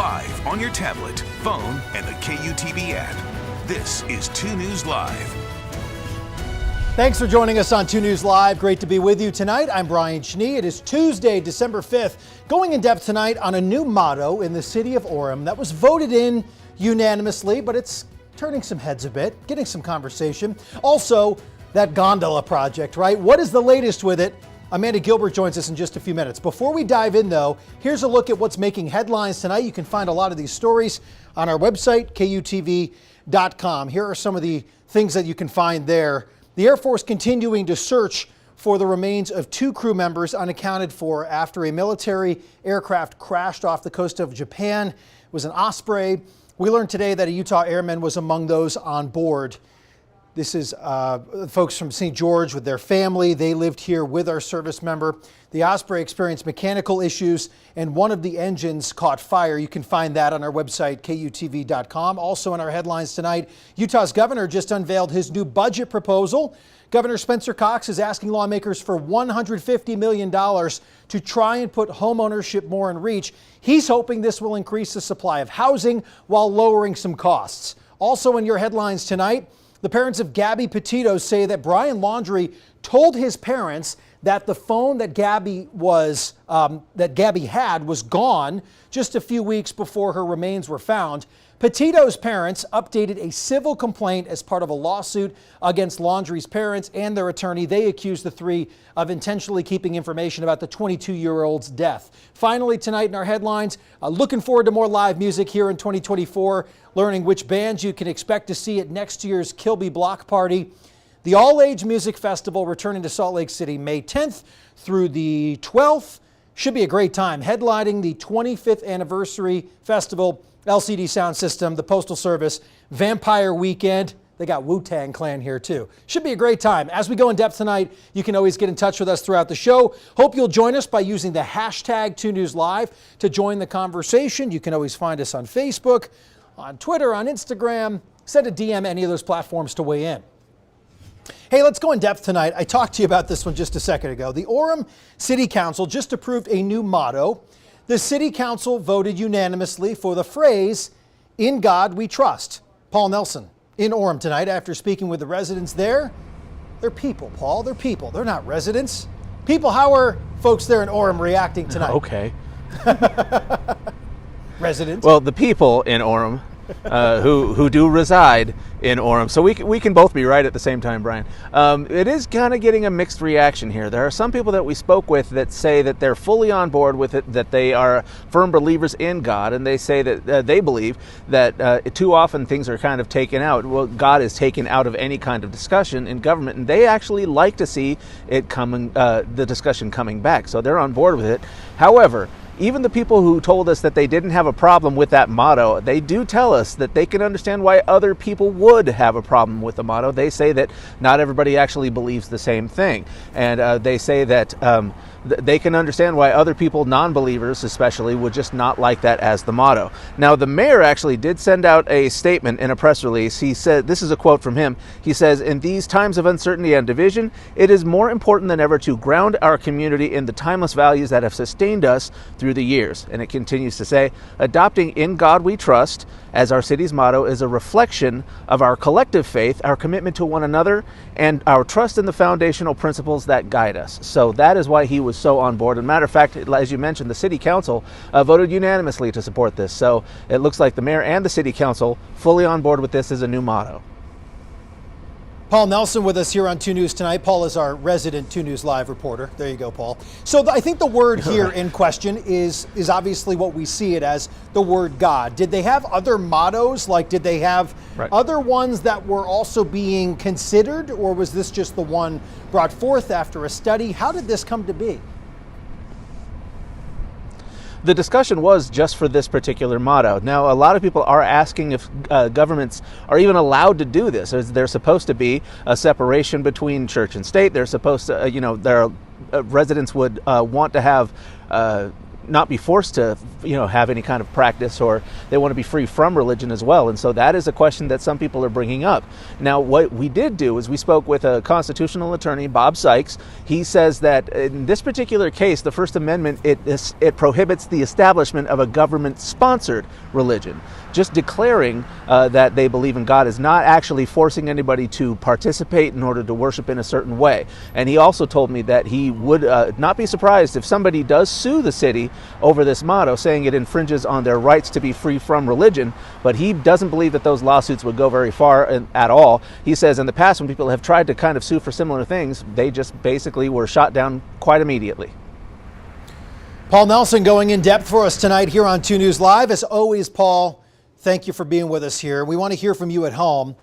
live on your tablet, phone, and the KUTV app. This is 2 News Live. Thanks for joining us on 2 News Live. Great to be with you tonight. I'm Brian Schnee. It is Tuesday, December 5th. Going in depth tonight on a new motto in the city of Orem that was voted in unanimously, but it's turning some heads a bit, getting some conversation. Also, that gondola project, right? What is the latest with it? Amanda Gilbert joins us in just a few minutes. Before we dive in, though, here's a look at what's making headlines tonight. You can find a lot of these stories on our website, KUTV.com. Here are some of the things that you can find there. The Air Force continuing to search for the remains of 2 crew members unaccounted for after a military aircraft crashed off the coast of Japan. It was an Osprey. We learned today that a Utah airman was among those on board. This is folks from St. George with their family. They lived here with our service member. The Osprey experienced mechanical issues and one of the engines caught fire. You can find that on our website, KUTV.com. Also in our headlines tonight, Utah's governor just unveiled his new budget proposal. Governor Spencer Cox is asking lawmakers for $150 million to try and put homeownership more in reach. He's hoping this will increase the supply of housing while lowering some costs. Also in your headlines tonight, the parents of Gabby Petito say that Brian Laundrie told his parents that the phone that Gabby had was gone just a few weeks before her remains were found. Petito's parents updated a civil complaint as part of a lawsuit against Laundrie's parents and their attorney. They accused the 3 of intentionally keeping information about the 22-year-old's death. Finally, tonight in our headlines, looking forward to more live music here in 2024, learning which bands you can expect to see at next year's Kilby Block Party. The All-Age Music Festival returning to Salt Lake City May 10th through the 12th. Should be a great time. Headlining the 25th anniversary festival, LCD Sound System, the Postal Service, Vampire Weekend. They got Wu-Tang Clan here too. Should be a great time. As we go in depth tonight, you can always get in touch with us throughout the show. Hope you'll join us by using the hashtag 2NewsLive to join the conversation. You can always find us on Facebook, on Twitter, on Instagram. Send a DM any of those platforms to weigh in. Hey, let's go in depth tonight. I talked to you about this one just a second ago. The Orem City Council just approved a new motto. The City Council voted unanimously for the phrase, "In God We Trust." Paul Nelson in Orem tonight after speaking with the residents there. They're people, Paul. They're people. They're not residents. People, how are folks there in Orem reacting tonight? Okay. Residents? Well, the people in Orem who do reside in Orem. So we can both be right at the same time, Brian. It is kind of getting a mixed reaction here. There are some people that we spoke with that say that they're fully on board with it, that they are firm believers in God, and they say that they believe that too often things are kind of taken out. Well, God is taken out of any kind of discussion in government, and they actually like to see it coming, the discussion coming back. So they're on board with it. However, even the people who told us that they didn't have a problem with that motto, they do tell us that they can understand why other people would have a problem with the motto. They say that not everybody actually believes the same thing. And they say that they can understand why other people, non-believers especially, would just not like that as the motto. Now, the mayor actually did send out a statement in a press release. He said, this is a quote from him. He says, "In these times of uncertainty and division, it is more important than ever to ground our community in the timeless values that have sustained us through the years." And it continues to say, "Adopting 'In God We Trust' as our city's motto is a reflection of our collective faith, our commitment to one another, and our trust in the foundational principles that guide us." So that is why he was so on board. And matter of fact, as you mentioned, the city council voted unanimously to support this. So it looks like the mayor and the city council fully on board with this as a new motto. Paul Nelson with us here on 2 News tonight. Paul is our resident 2 News Live reporter. There you go, Paul. So I think the word here in question is obviously what we see it as, the word God. Did they have other mottos? Like, did they have other ones that were also being considered? Or was this just the one brought forth after a study? How did this come to be? The discussion was just for this particular motto. Now, a lot of people are asking if governments are even allowed to do this. There's supposed to be a separation between church and state. They're supposed to, residents would want to have not be forced to, have any kind of practice, or they want to be free from religion as well. And so that is a question that some people are bringing up. Now, what we did do is we spoke with a constitutional attorney, Bob Sykes. He says that in this particular case, the First Amendment, it prohibits the establishment of a government-sponsored religion. Just declaring that they believe in God is not actually forcing anybody to participate in order to worship in a certain way. And he also told me that he would not be surprised if somebody does sue the city over this motto, saying it infringes on their rights to be free from religion. But he doesn't believe that those lawsuits would go very far at all. He says in the past, when people have tried to kind of sue for similar things, they just basically were shot down quite immediately. Paul Nelson going in depth for us tonight here on 2 News Live. As always, Paul, thank you for being with us here. We want to hear from you at home.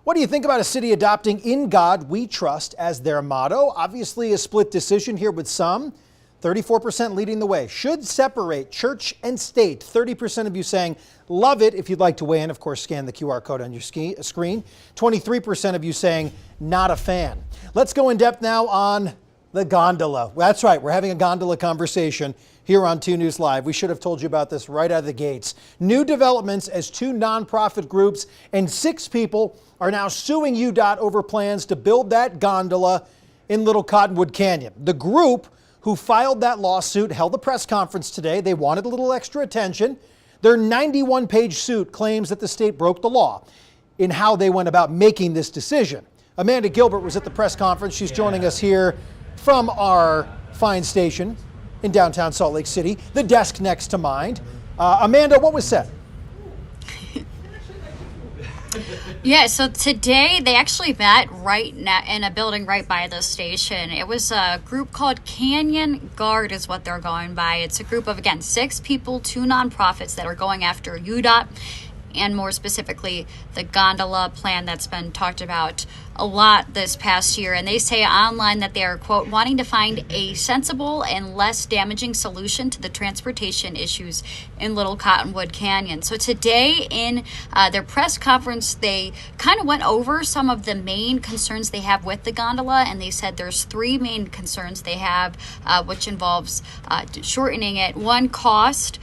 What do you think about a city adopting "In God We Trust" as their motto? Obviously a split decision here with some. 34% leading the way. Should separate church and state. 30% of you saying love it. If you'd like to weigh in, of course, scan the QR code on your screen. 23% of you saying not a fan. Let's go in depth now on the gondola. That's right. We're having a gondola conversation here on 2 News Live. We should have told you about this right out of the gates. New developments as 2 nonprofit groups and 6 people are now suing UDOT over plans to build that gondola in Little Cottonwood Canyon. The group who filed that lawsuit held a press conference today. They wanted a little extra attention. Their 91-page suit claims that the state broke the law in how they went about making this decision. Amanda Gilbert was at the press conference. She's joining us here from our fine station in downtown Salt Lake City, the desk next to mine. Amanda, what was said? Yeah, so today they actually met right in a building right by the station. It was a group called Canyon Guard is what they're going by. It's a group of, again, 6 people, 2 nonprofits that are going after UDOT and more specifically the gondola plan that's been talked about a lot this past year. And they say online that they are, quote, wanting to find a sensible and less damaging solution to the transportation issues in Little Cottonwood Canyon. So today in their press conference, they kind of went over some of the main concerns they have with the gondola. And they said there's 3 main concerns they have, which involves shortening it. 1, cost,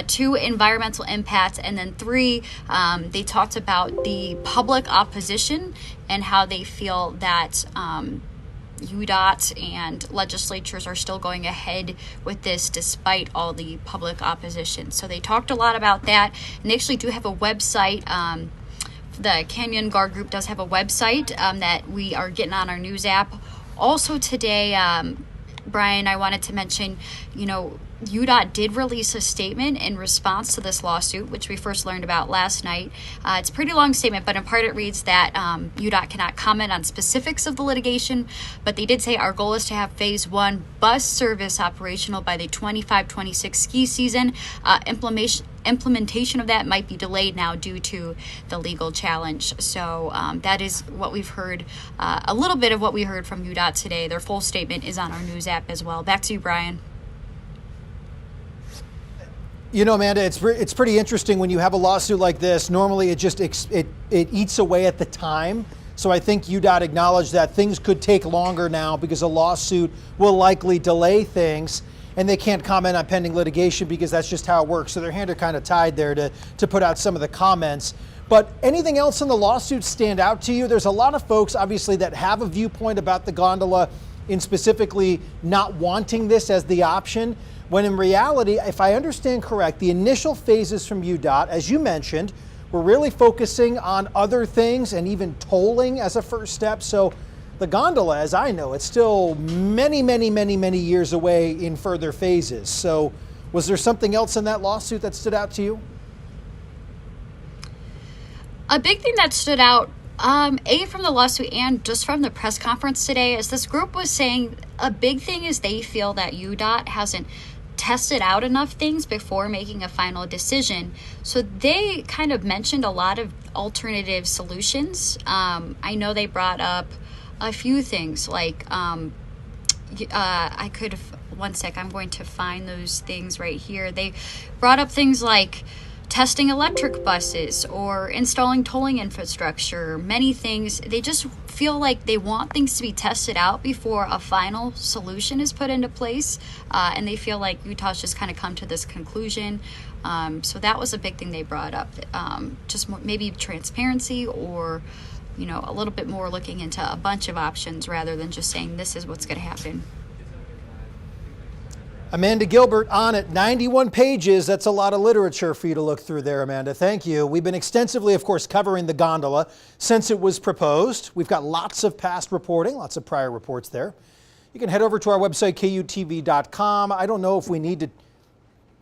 2, environmental impact, and then 3, they talked about the public opposition and how they feel that UDOT and legislatures are still going ahead with this despite all the public opposition. So they talked a lot about that, and they actually do have a website. The Canyon Guard Group does have a website that we are getting on our news app. Also today, Brian, I wanted to mention, UDOT did release a statement in response to this lawsuit, which we first learned about last night. It's a pretty long statement, but in part it reads that UDOT cannot comment on specifics of the litigation, but they did say our goal is to have phase 1 bus service operational by the 25-26 ski season. Implementation of that might be delayed now due to the legal challenge. So that is what we've heard, a little bit of what we heard from UDOT today. Their full statement is on our news app as well. Back to you, Brian. Amanda, it's pretty interesting when you have a lawsuit like this. Normally, it just it eats away at the time. So I think UDOT acknowledged that things could take longer now because a lawsuit will likely delay things, and they can't comment on pending litigation because that's just how it works. So their hands are kind of tied there to put out some of the comments. But anything else in the lawsuit stand out to you? There's a lot of folks, obviously, that have a viewpoint about the gondola in specifically not wanting this as the option, when in reality, if I understand correct, the initial phases from UDOT, as you mentioned, were really focusing on other things and even tolling as a first step. So the gondola, as I know, it's still many, many, many, many years away in further phases. So was there something else in that lawsuit that stood out to you? A big thing that stood out, from the lawsuit and just from the press conference today, is this group was saying a big thing is they feel that UDOT hasn't tested out enough things before making a final decision. So they kind of mentioned a lot of alternative solutions. I know they brought up a few things like, one sec, I'm going to find those things right here. They brought up things like testing electric buses or installing tolling infrastructure, many things. They just feel like they want things to be tested out before a final solution is put into place. And they feel like Utah's just kind of come to this conclusion. So that was a big thing they brought up. Just maybe transparency, or, you know, a little bit more looking into a bunch of options rather than just saying this is what's going to happen. Amanda Gilbert on it, 91 pages. That's a lot of literature for you to look through there, Amanda. Thank you. We've been extensively, of course, covering the gondola since it was proposed. We've got lots of past reporting, lots of prior reports there. You can head over to our website, KUTV.com. I don't know if we need to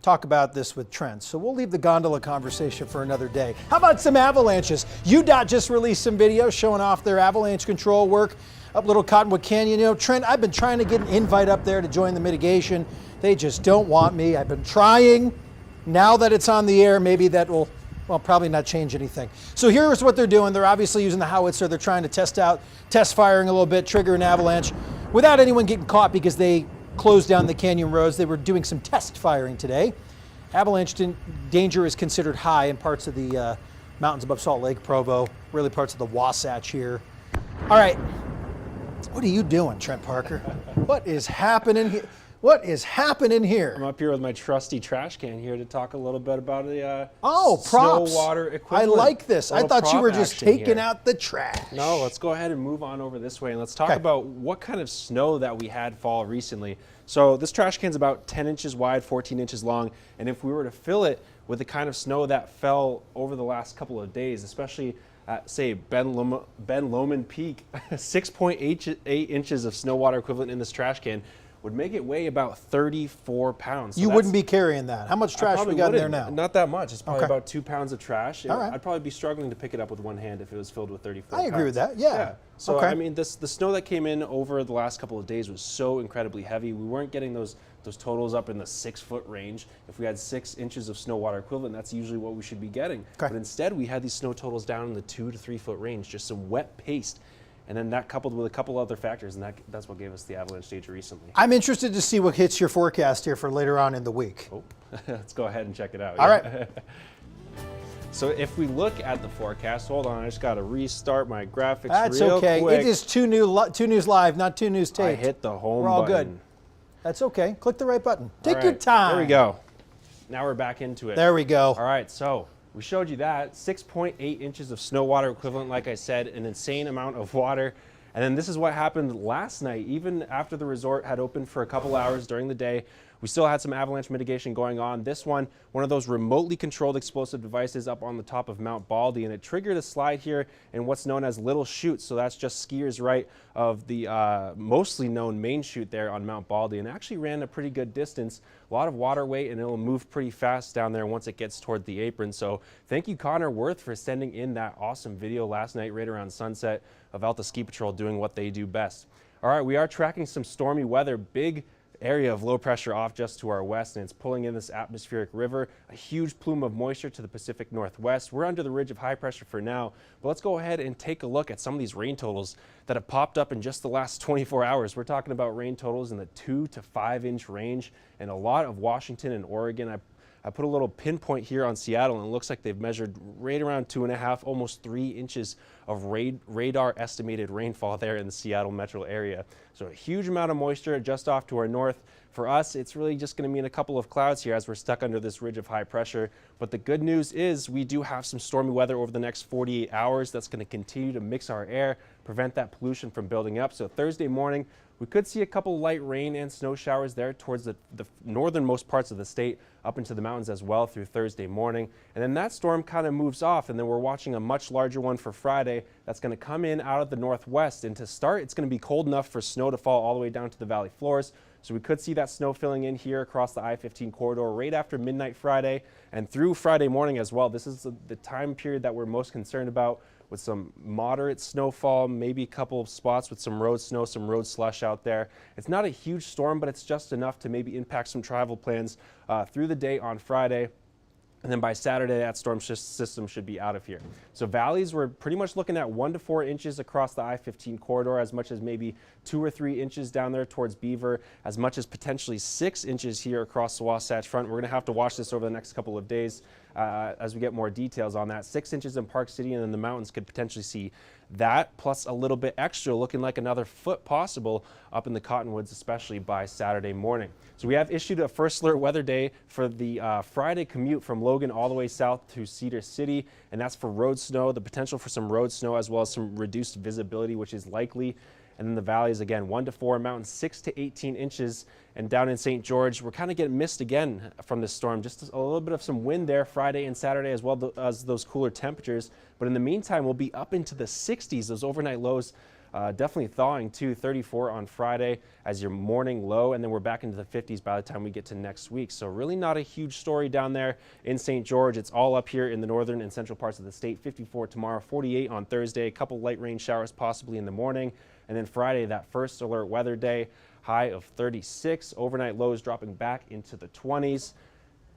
talk about this with Trent, so we'll leave the gondola conversation for another day. How about some avalanches? UDOT just released some videos showing off their avalanche control work up Little Cottonwood Canyon. You know, Trent, I've been trying to get an invite up there to join the mitigation. They just don't want me. I've been trying. Now that it's on the air, maybe that will, well, probably not change anything. So here's what they're doing. They're obviously using the howitzer. They're trying to test firing a little bit, trigger an avalanche without anyone getting caught because they closed down the canyon roads. They were doing some test firing today. Avalanche danger is considered high in parts of the mountains above Salt Lake, Provo, really parts of the Wasatch here. All right, what are you doing, Trent Parker? What is happening here? What is happening here? I'm up here with my trusty trash can here to talk a little bit about the props. snow water I equivalent. like this. I thought you were just taking here. out the trash. No, let's go ahead and move on over this way and let's talk about what kind of snow that we had fall recently. So this trash can's about 10 inches wide, 14 inches long, and if we were to fill it with the kind of snow that fell over the last couple of days, especially at, say, Ben Lomond Peak, 6.8 inches of snow water equivalent in this trash can would make it weigh about 34 pounds. So you wouldn't be carrying that. How much trash we got in there now? Not that much. It's probably about 2 pounds of trash. All right. I'd probably be struggling to pick it up with one hand if it was filled with 34 I pounds. agree with that, yeah. So, I mean, the snow that came in over the last couple of days was so incredibly heavy. We weren't getting those totals up in the 6-foot range. If we had 6 inches of snow water equivalent, that's usually what we should be getting. But instead, we had these snow totals down in the 2 to 3 foot range, just some wet paste. And then that coupled with a couple other factors, and that's what gave us the avalanche danger recently. I'm interested to see what hits your forecast here for later on in the week. Oh, let's go ahead and check it out. All right. So if we look at the forecast, hold on, I just got to restart my graphics That's real okay. quick. It is 2 News Live, not 2 News Taped. I hit the home We're all button. good. That's okay. Click the right button. Take All your right, time. There we go. Now we're back into it. There we go. All right, so we showed you that 6.8 inches of snow water equivalent, like I said, an insane amount of water. And then this is what happened last night. Even after the resort had opened for a couple hours during the day, we still had some avalanche mitigation going on. This one of those remotely controlled explosive devices up on the top of Mount Baldy, and it triggered a slide here in what's known as Little Chute. So that's just skiers right of the mostly known main chute there on Mount Baldy, and actually ran a pretty good distance. A lot of water weight, and it'll move pretty fast down there once it gets toward the apron. So thank you, Connor Worth, for sending in that awesome video last night right around sunset of Alta Ski Patrol doing what they do best. All right, we are tracking some stormy weather. Big area of low pressure off just to our west, and it's pulling in this atmospheric river, a huge plume of moisture to the Pacific Northwest. We're under the ridge of high pressure for now, but let's go ahead and take a look at some of these rain totals that have popped up in just the last 24 hours. We're talking about rain totals in the 2 to 5 inch range, and a lot of Washington and Oregon. I put a little pinpoint here on Seattle, and it looks like they've measured right around 2.5, almost 3 inches of radar estimated rainfall there in the Seattle metro area. So a huge amount of moisture just off to our north. For us, it's really just going to mean a couple of clouds here as we're stuck under this ridge of high pressure. But the good news is we do have some stormy weather over the next 48 hours that's going to continue to mix our air, prevent that pollution from building up. So Thursday morning, we could see a couple light rain and snow showers there towards the northernmost parts of the state, up into the mountains as well through Thursday morning. And then that storm kind of moves off, and then we're watching a much larger one for Friday that's going to come in out of the northwest. And to start, it's going to be cold enough for snow to fall all the way down to the valley floors. So we could see that snow filling in here across the I-15 corridor right after midnight Friday and through Friday morning as well. This is the time period that we're most concerned about, with some moderate snowfall, maybe a couple of spots with some road snow, some road slush out there. It's not a huge storm, but it's just enough to maybe impact some travel plans through the day on Friday. And then by Saturday, that storm system should be out of here. So valleys, we're pretty much looking at 1 to 4 inches across the I-15 corridor, as much as maybe 2 or 3 inches down there towards Beaver, as much as potentially 6 inches here across the Wasatch Front. We're going to have to watch this over the next couple of days as we get more details on that. 6 inches in Park City, and then the mountains could potentially see that plus a little bit extra, looking like another foot possible up in the Cottonwoods, especially by Saturday morning. So we have issued a first alert weather day for the Friday commute from Logan all the way south to Cedar City, and that's for road snow, the potential for some road snow as well as some reduced visibility, which is likely. And then the valleys again, 1 to 4, mountains 6 to 18 inches. And down in St. George, we're kind of getting mist again from this storm. Just a little bit of some wind there Friday and Saturday, as well as those cooler temperatures. But in the meantime, we'll be up into the 60s. Those overnight lows definitely thawing too. 34 on Friday as your morning low, and then we're back into the 50s by the time we get to next week. So really not a huge story down there in St. George. It's all up here in the northern and central parts of the state. 54 tomorrow, 48 on Thursday. A couple light rain showers possibly in the morning. And then Friday, that first alert weather day, high of 36, overnight lows dropping back into the 20s.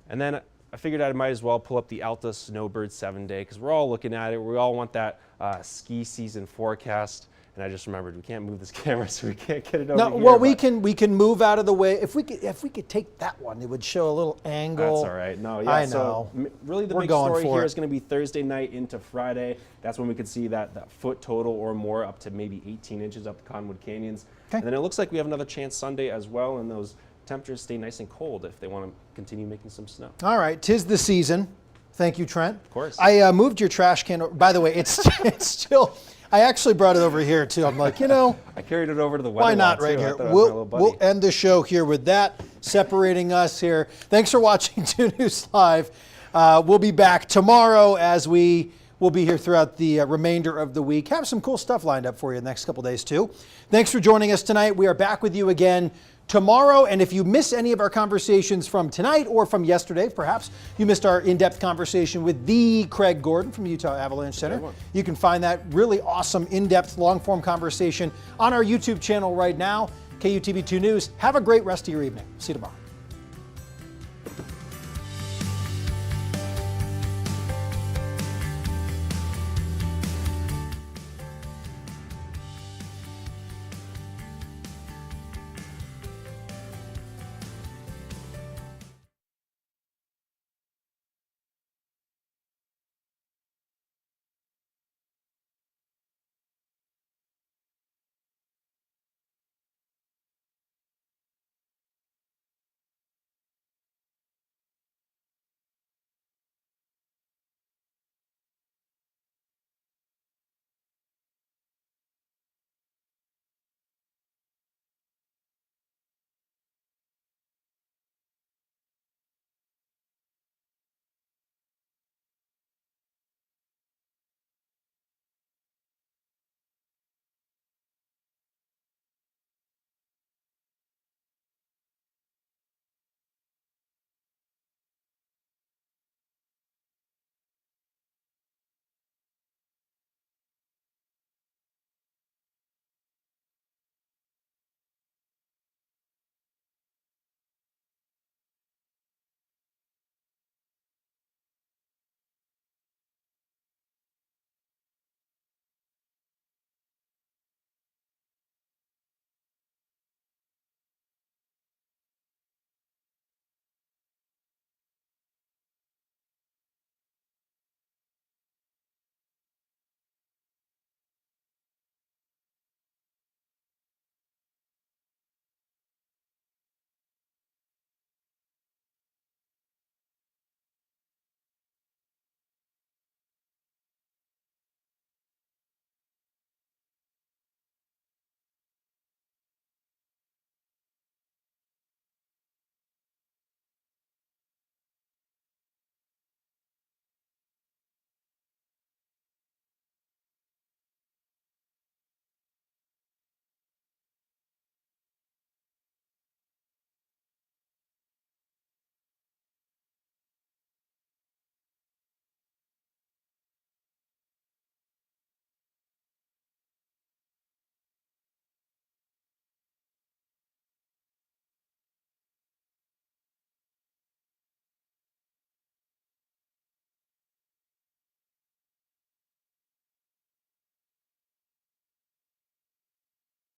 And then I figured I might as well pull up the Alta Snowbird 7-day because we're all looking at it. We all want that ski season forecast. And I just remembered we can't move this camera, so we can't get it over here. Well, we can move out of the way. If we could take that one, it would show a little angle. That's all right. No, yeah. I know. So really, the We're big going story for here it. is going to be Thursday night into Friday. That's when we could see that foot total or more, up to maybe 18 inches up the Cottonwood Canyons. Okay. And then it looks like we have another chance Sunday as well, and those temperatures stay nice and cold if they want to continue making some snow. All right, 'tis the season. Thank you, Trent. Of course. I moved your trash can. By the way, it's still. I actually brought it over here too. I'm like, I carried it over to the weather why not wall, right too. I here? thought it was my little buddy. We'll end the show here with that, separating us here. Thanks for watching 2 News Live. We'll be back tomorrow as we will be here throughout the remainder of the week. Have some cool stuff lined up for you the next couple days too. Thanks for joining us tonight. We are back with you again tomorrow, and if you miss any of our conversations from tonight or from yesterday, perhaps you missed our in-depth conversation with the Craig Gordon from Utah Avalanche Center. You can find that really awesome in-depth long-form conversation on our YouTube channel right now, KUTV 2 News. Have a great rest of your evening. See you tomorrow.